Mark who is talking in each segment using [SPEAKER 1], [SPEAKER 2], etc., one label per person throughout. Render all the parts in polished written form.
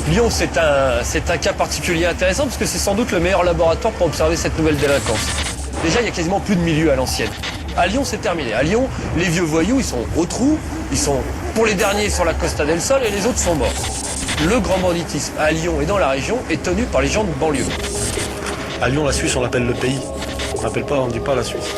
[SPEAKER 1] Lyon, c'est un cas particulier intéressant parce que c'est sans doute le meilleur laboratoire pour observer cette nouvelle délinquance. Déjà, il y a quasiment plus de milieu à l'ancienne. À Lyon, c'est terminé. À Lyon, les vieux voyous, ils sont au trou, ils sont, pour les derniers, sur la Costa del Sol et les autres sont morts. Le grand banditisme à Lyon et dans la région est tenu par les gens de banlieue.
[SPEAKER 2] À Lyon, la Suisse, on l'appelle le pays. On dit pas la Suisse.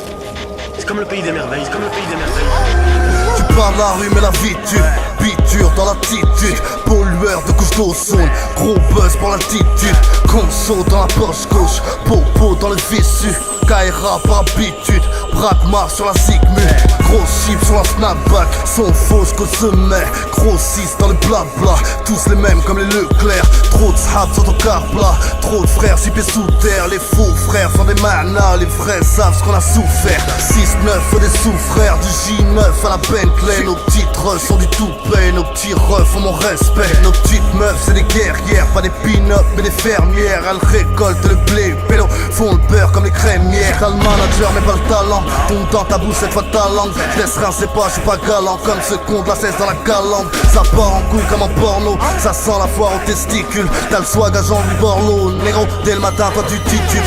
[SPEAKER 2] C'est comme le pays des merveilles,
[SPEAKER 3] Tu parles la rue mais la vie tue. Biture dans l'attitude, pollueur de couches d'ozone. Gros buzz pour l'altitude, conso dans la poche gauche, popo dans le vissu. Kaira par habitude, Brakmar sur la Sigmund. Gros chip sur la snapback, son faux jusqu'au sommet. Grossiste dans le blabla, tous les mêmes comme les Leclerc. Trop de sahab sont au carbla, trop de frères sipés sous terre. Les faux frères sont des manas, les vrais savent ce qu'on a souffert. 6-9 faut des sous-frères, du J9 à la Bentley. Nos petites refs sont du toupet, nos petits refs ont mon respect. Nos petites meufs c'est des guerrières, pas des pin-up mais des fermières. Elles récoltent le blé, pélo, font le beurre comme les crémières. T'as le manager mais pas le talent, tombe dans ta bouche cette fois ta langue. Je laisse rincer pas, je suis pas galant comme ce con de la cesse dans la galampe. Ça part en couille comme en porno, ça sent la foire aux testicules. T'as le swag à Jean-Louis Borloo, négro, dès le matin toi tu titules.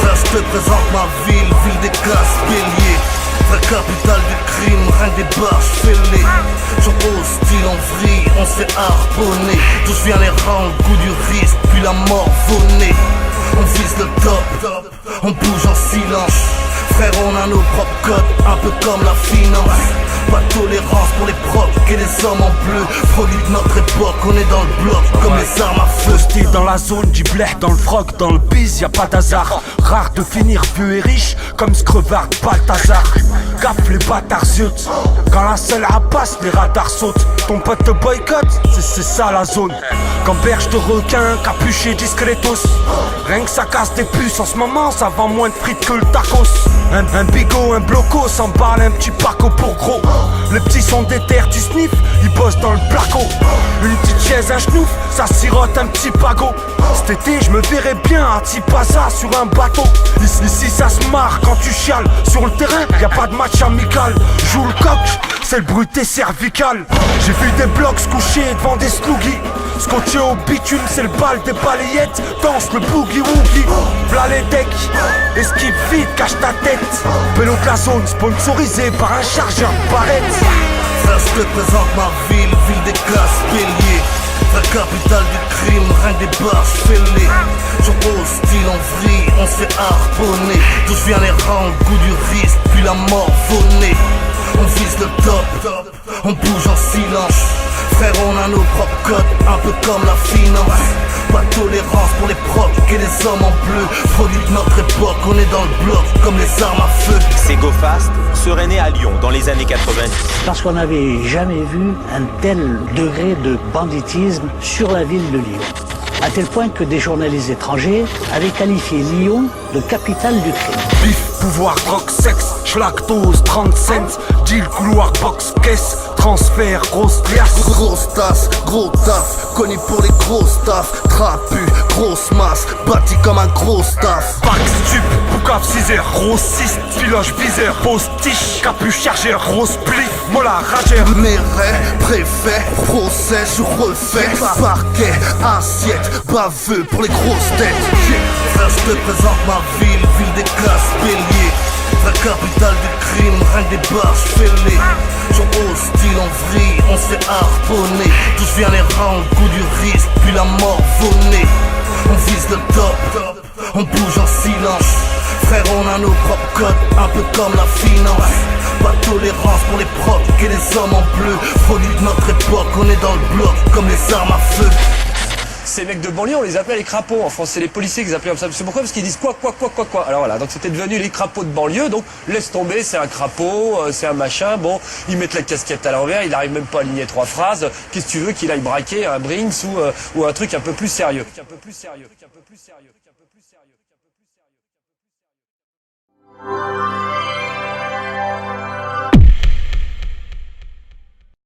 [SPEAKER 3] Frère je te présente ma ville, ville des classes béliers. Vraie capitale du crime, rien que des barges fêlées. J'en hostile en vrille, on se fait harponner. D'où je viens les rangs, le goût du risque, puis la mort vonnée. On vise le top, on bouge en silence. Frère on a nos propres codes, un peu comme la finance. Pas de tolérance pour les procs et les hommes en bleu. Produit de notre époque, on est dans le bloc comme les armes à feu.
[SPEAKER 4] Style dans la zone, du blé dans le froc, dans le biz, y'a pas d'hasard. Rare de finir vieux et riche comme ce crevard Balthazar. Gaffe les bâtards zut. Quand la selle passe, les radars sautent. Ton pote te boycotte, c'est ça la zone. Quand berge de requin, capuché discretos. Rien que ça casse des puces, en ce moment ça vend moins de frites que le tacos. Un bigot, un bloco, s'emballe un petit paco pour gros. Les petits sont des terres du sniff, ils bossent dans le placo. Une petite chaise, un schnouf, ça sirote un petit pago. Cet été je me verrais bien à Tipasa sur un bateau. Ici ça se marre quand tu chiales. Sur le terrain y'a pas de match amical. Joue le coq, c'est le bruité cervical. J'ai vu des blocs se coucher devant des sloogies. Scotché au bitume, c'est le bal des balayettes. Danse le boogie-woogie. V'là les decks, esquive vite, cache ta tête. Pélo de la zone, sponsorisé par un chargeur barrette.
[SPEAKER 3] Frère je te présente ma ville, ville des classes béliers. Vraie capitale du crime, rien que des barges fêlées. J'en hostile en vrille, on se fait harponner. D'où je viens les rangs, le goût du risque, puis la mort vonnée. On vise le top, on bouge en silence. Frère on a nos propres codes, un peu comme la finance. Pas de tolérance pour les procs et les hommes en bleu. Produit de notre époque, on est dans le bloc comme les armes à feu.
[SPEAKER 5] Ces Go Fast seraient nés à Lyon dans les années 90.
[SPEAKER 6] Parce qu'on n'avait jamais vu un tel degré de banditisme sur la ville de Lyon. À tel point que des journalistes étrangers avaient qualifié Lyon de capitale du crime.
[SPEAKER 4] Bif, pouvoir, drogue, sexe, schlactose, 30 cents. Deal, couloir, box, caisse, transfert, grosse liasse.
[SPEAKER 3] Grosse tasse, gros taf, connu pour les gros staff. Trapu, grosse masse, bâti comme un gros staff.
[SPEAKER 4] Bac, stup, boucave, 6 heures, gros 6, filoche, viseur, postiche, capuche, chargeur, gros spliff, mola, rageur.
[SPEAKER 3] Méret, préfet, procès, je refais. Parquet, assiette, baveux pour les grosses têtes. Frère, je te présente ma ville, ville des classes béliers. Vraie capitale du crime, rien que des barges fêlées. J'en hostile en vrille, on se fait harponner. D'où je viens les rangs, le goût du risque, puis la mort vonnée. On vise le top, on bouge en silence. Frère on a nos propres codes, un peu comme la finance. Pas de tolérance pour les procs et les hommes en bleu. Produit de notre époque, on est dans le bloc comme les armes à feu.
[SPEAKER 1] Ces mecs de banlieue, on les appelait les crapauds. En France, c'est les policiers qui les appelaient comme ça. C'est pourquoi? Parce qu'ils disent quoi. Alors voilà, donc c'était devenu les crapauds de banlieue. Donc laisse tomber, c'est un crapaud, c'est un machin. Bon, ils mettent la casquette à l'envers, il n'arrive même pas à aligner 3 phrases. Qu'est-ce que tu veux qu'il aille braquer un Brinks ou un truc un peu plus sérieux?